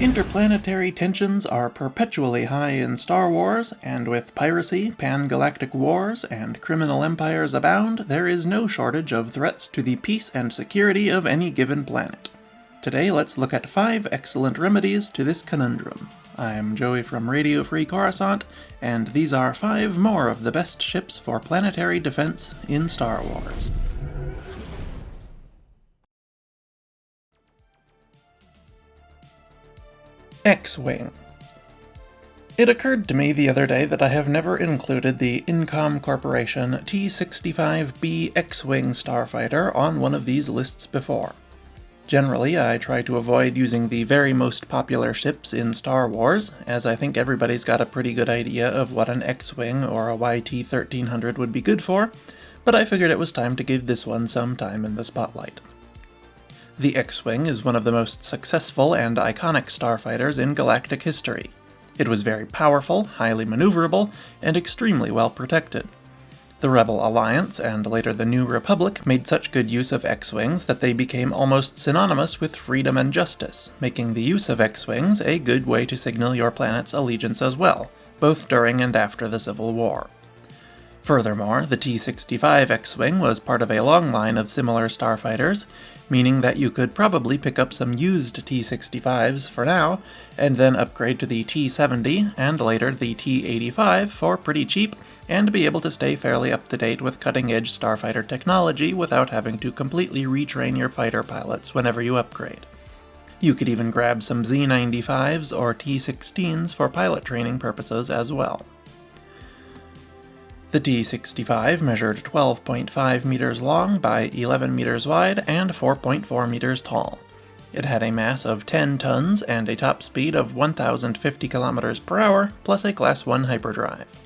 Interplanetary tensions are perpetually high in Star Wars, and with piracy, pan-galactic wars, and criminal empires abound, there is no shortage of threats to the peace and security of any given planet. Today, let's look at 5 excellent remedies to this conundrum. I'm Joey from Radio Free Coruscant, and these are 5 more of the best ships for planetary defense in Star Wars. X-wing. It occurred to me the other day that I have never included the Incom Corporation T-65B X-wing starfighter on one of these lists before. Generally, I try to avoid using the very most popular ships in Star Wars, as I think everybody's got a pretty good idea of what an X-wing or a YT-1300 would be good for, but I figured it was time to give this one some time in the spotlight. The X-wing is one of the most successful and iconic starfighters in galactic history. It was very powerful, highly maneuverable, and extremely well protected. The Rebel Alliance, and later the New Republic, made such good use of X-wings that they became almost synonymous with freedom and justice, making the use of X-wings a good way to signal your planet's allegiance as well, both during and after the Civil War. Furthermore, the T-65 X-wing was part of a long line of similar starfighters, meaning that you could probably pick up some used T-65s for now, and then upgrade to the T-70 and later the T-85 for pretty cheap, and be able to stay fairly up to date with cutting-edge starfighter technology without having to completely retrain your fighter pilots whenever you upgrade. You could even grab some Z-95s or T-16s for pilot training purposes as well. The T-65 measured 12.5 meters long by 11 meters wide and 4.4 meters tall. It had a mass of 10 tons and a top speed of 1,050 kilometers per hour, plus a Class 1 hyperdrive.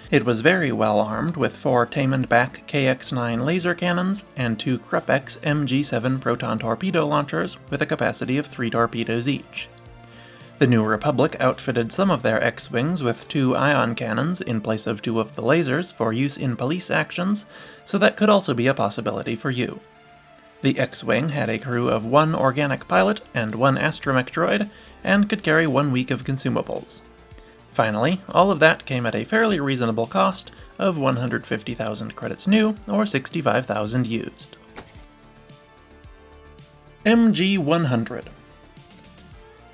It was very well armed with 4 Taman-Back KX-9 laser cannons and 2 Krupp-X MG-7 proton torpedo launchers with a capacity of 3 torpedoes each. The New Republic outfitted some of their X-wings with 2 ion cannons in place of 2 of the lasers for use in police actions, so that could also be a possibility for you. The X-wing had a crew of 1 organic pilot and 1 astromech droid, and could carry 1 week of consumables. Finally, all of that came at a fairly reasonable cost of 150,000 credits new, or 65,000 used. MG-100.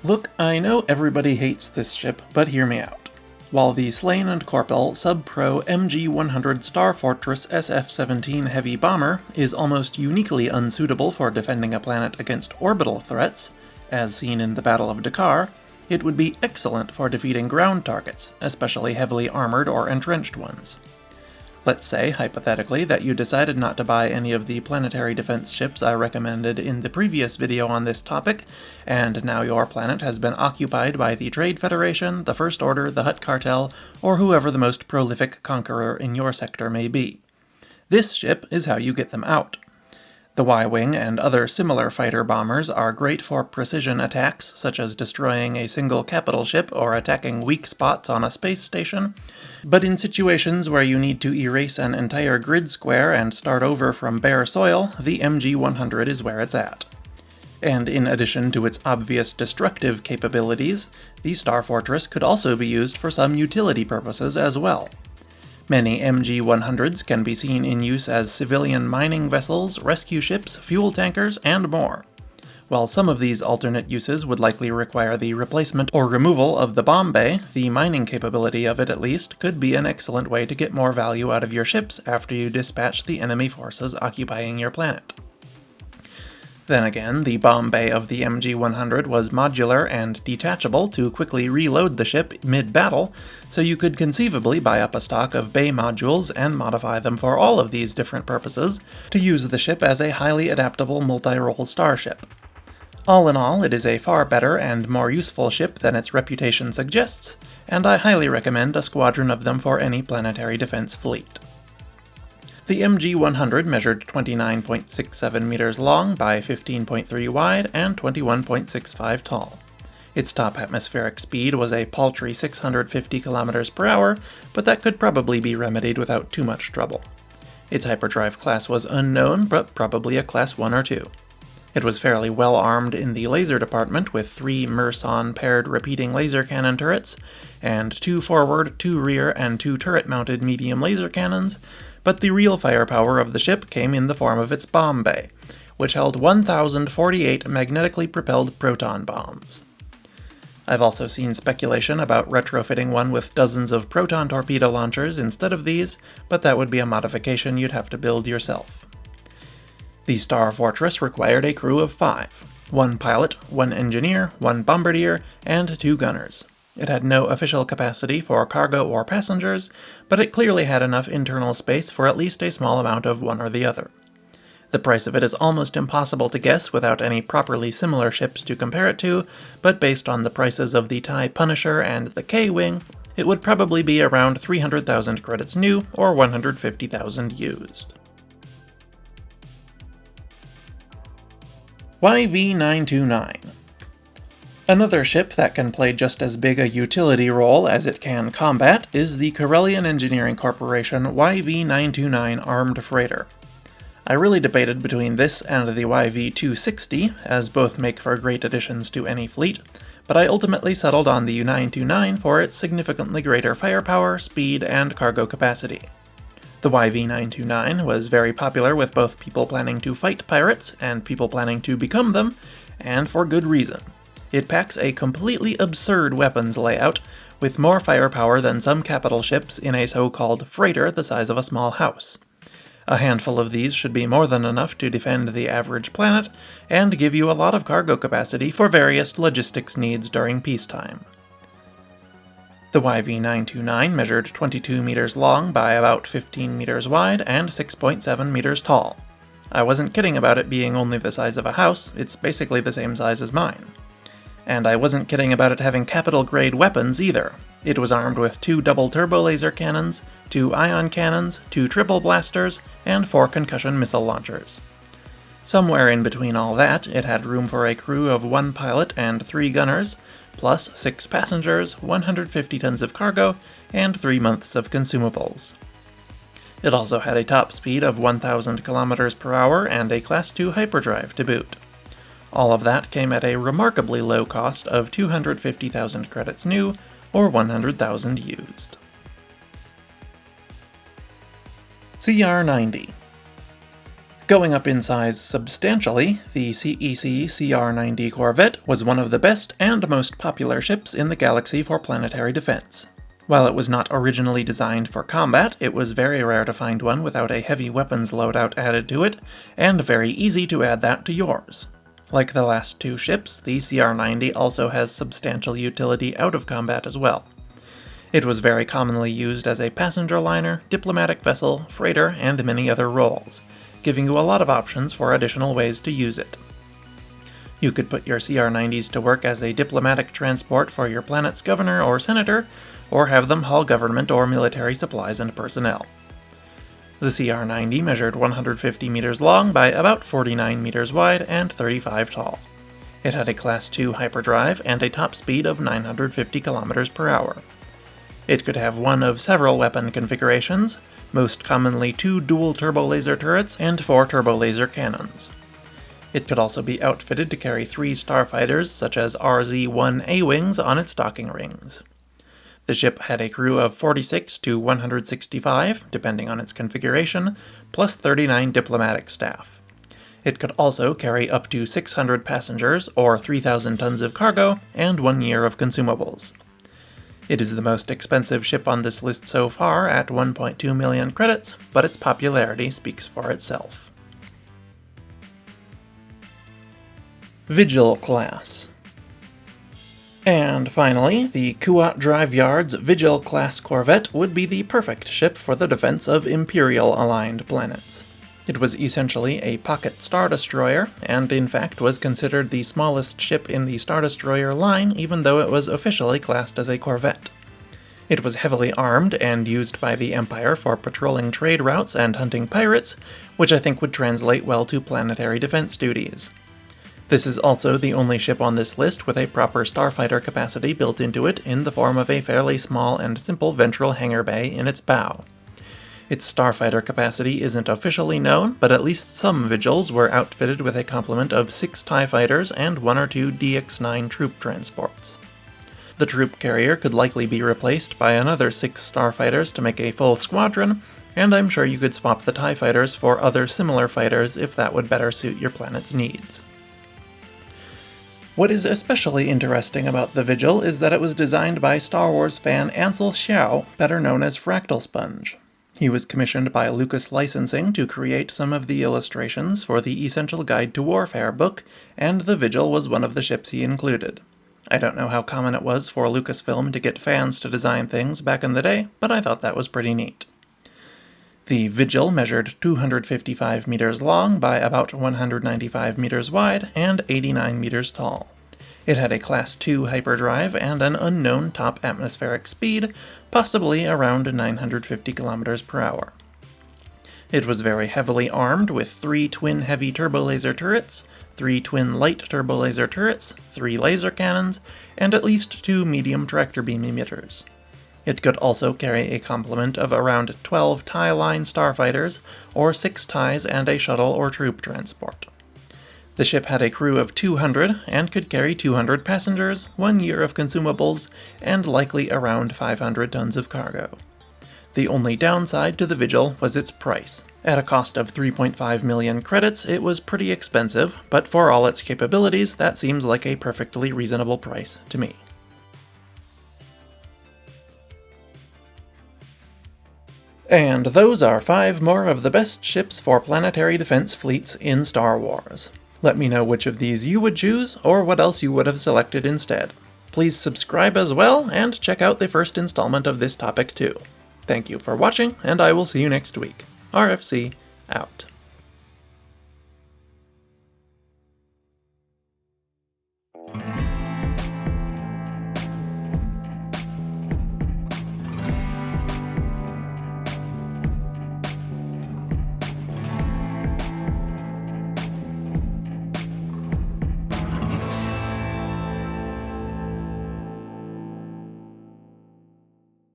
Look, I know everybody hates this ship, but hear me out. While the Slain and Corporal Sub-Pro MG-100 StarFortress SF-17 heavy bomber is almost uniquely unsuitable for defending a planet against orbital threats, as seen in the Battle of Dakar, it would be excellent for defeating ground targets, especially heavily armored or entrenched ones. Let's say, hypothetically, that you decided not to buy any of the planetary defense ships I recommended in the previous video on this topic, and now your planet has been occupied by the Trade Federation, the First Order, the Hutt Cartel, or whoever the most prolific conqueror in your sector may be. This ship is how you get them out. The Y-wing and other similar fighter bombers are great for precision attacks, such as destroying a single capital ship or attacking weak spots on a space station, but in situations where you need to erase an entire grid square and start over from bare soil, the MG-100 is where it's at. And in addition to its obvious destructive capabilities, the Starfortress could also be used for some utility purposes as well. Many MG-100s can be seen in use as civilian mining vessels, rescue ships, fuel tankers, and more. While some of these alternate uses would likely require the replacement or removal of the bomb bay, the mining capability of it at least could be an excellent way to get more value out of your ships after you dispatch the enemy forces occupying your planet. Then again, the bomb bay of the MG-100 was modular and detachable to quickly reload the ship mid-battle, so you could conceivably buy up a stock of bay modules and modify them for all of these different purposes to use the ship as a highly adaptable multi-role starship. All in all, it is a far better and more useful ship than its reputation suggests, and I highly recommend a squadron of them for any planetary defense fleet. The MG-100 measured 29.67 meters long by 15.3 wide and 21.65 tall. Its top atmospheric speed was a paltry 650 kilometers per hour, but that could probably be remedied without too much trouble. Its hyperdrive class was unknown, but probably a Class 1 or 2. It was fairly well armed in the laser department with 3 Merson paired repeating laser cannon turrets, and 2 forward, 2 rear, and 2 turret-mounted medium laser cannons, but the real firepower of the ship came in the form of its bomb bay, which held 1,048 magnetically propelled proton bombs. I've also seen speculation about retrofitting one with dozens of proton torpedo launchers instead of these, but that would be a modification you'd have to build yourself. The StarFortress required a crew of 5, 1 pilot, 1 engineer, 1 bombardier, and 2 gunners. It had no official capacity for cargo or passengers, but it clearly had enough internal space for at least a small amount of one or the other. The price of it is almost impossible to guess without any properly similar ships to compare it to, but based on the prices of the TIE Punisher and the K-wing, it would probably be around 300,000 credits new or 150,000 used. YV-929. Another ship that can play just as big a utility role as it can combat is the Corellian Engineering Corporation YV-929 armed freighter. I really debated between this and the YV-260, as both make for great additions to any fleet, but I ultimately settled on the U-929 for its significantly greater firepower, speed, and cargo capacity. The YV-929 was very popular with both people planning to fight pirates and people planning to become them, and for good reason. It packs a completely absurd weapons layout, with more firepower than some capital ships in a so-called freighter the size of a small house. A handful of these should be more than enough to defend the average planet, and give you a lot of cargo capacity for various logistics needs during peacetime. The YV-929 measured 22 meters long by about 15 meters wide and 6.7 meters tall. I wasn't kidding about it being only the size of a house, it's basically the same size as mine. And I wasn't kidding about it having capital-grade weapons either. It was armed with 2 double turbo laser cannons, 2 ion cannons, 2 triple blasters, and 4 concussion missile launchers. Somewhere in between all that, it had room for a crew of 1 pilot and 3 gunners, plus 6 passengers, 150 tons of cargo, and 3 months of consumables. It also had a top speed of 1,000 km per hour and a Class 2 hyperdrive to boot. All of that came at a remarkably low cost of 250,000 credits new, or 100,000 used. CR-90. Going up in size substantially, the CEC CR-90 Corvette was one of the best and most popular ships in the galaxy for planetary defense. While it was not originally designed for combat, it was very rare to find one without a heavy weapons loadout added to it, and very easy to add that to yours. Like the last 2 ships, the CR-90 also has substantial utility out of combat as well. It was very commonly used as a passenger liner, diplomatic vessel, freighter, and many other roles, giving you a lot of options for additional ways to use it. You could put your CR-90s to work as a diplomatic transport for your planet's governor or senator, or have them haul government or military supplies and personnel. The CR-90 measured 150 meters long by about 49 meters wide and 35 tall. It had a Class 2 hyperdrive and a top speed of 950 km per hour. It could have one of several weapon configurations, most commonly 2 dual turbo laser turrets and 4 turbo laser cannons. It could also be outfitted to carry 3 starfighters such as RZ-1A wings on its docking rings. The ship had a crew of 46 to 165, depending on its configuration, plus 39 diplomatic staff. It could also carry up to 600 passengers, or 3,000 tons of cargo, and 1 year of consumables. It is the most expensive ship on this list so far at 1.2 million credits, but its popularity speaks for itself. Vigil-class. And finally, the Kuat Drive Yard's Vigil-class Corvette would be the perfect ship for the defense of Imperial-aligned planets. It was essentially a pocket Star Destroyer, and in fact was considered the smallest ship in the Star Destroyer line even though it was officially classed as a Corvette. It was heavily armed and used by the Empire for patrolling trade routes and hunting pirates, which I think would translate well to planetary defense duties. This is also the only ship on this list with a proper starfighter capacity built into it in the form of a fairly small and simple ventral hangar bay in its bow. Its starfighter capacity isn't officially known, but at least some Vigils were outfitted with a complement of 6 TIE fighters and 1 or 2 DX-9 troop transports. The troop carrier could likely be replaced by another 6 starfighters to make a full squadron, and I'm sure you could swap the TIE fighters for other similar fighters if that would better suit your planet's needs. What is especially interesting about the Vigil is that it was designed by Star Wars fan Ansel Xiao, better known as Fractal Sponge. He was commissioned by Lucas Licensing to create some of the illustrations for the Essential Guide to Warfare book, and the Vigil was one of the ships he included. I don't know how common it was for Lucasfilm to get fans to design things back in the day, but I thought that was pretty neat. The Vigil measured 255 meters long by about 195 meters wide and 89 meters tall. It had a Class 2 hyperdrive and an unknown top atmospheric speed, possibly around 950 kilometers per hour. It was very heavily armed with 3 twin heavy turbolaser turrets, 3 twin light turbolaser turrets, 3 laser cannons, and at least 2 medium tractor beam emitters. It could also carry a complement of around 12 TIE Line starfighters, or 6 TIEs and a shuttle or troop transport. The ship had a crew of 200 and could carry 200 passengers, 1 year of consumables, and likely around 500 tons of cargo. The only downside to the Vigil was its price. At a cost of 3.5 million credits, it was pretty expensive, but for all its capabilities, that seems like a perfectly reasonable price to me. And those are 5 more of the best ships for planetary defense fleets in Star Wars. Let me know which of these you would choose, or what else you would have selected instead. Please subscribe as well, and check out the first installment of this topic too. Thank you for watching, and I will see you next week. RFC, out.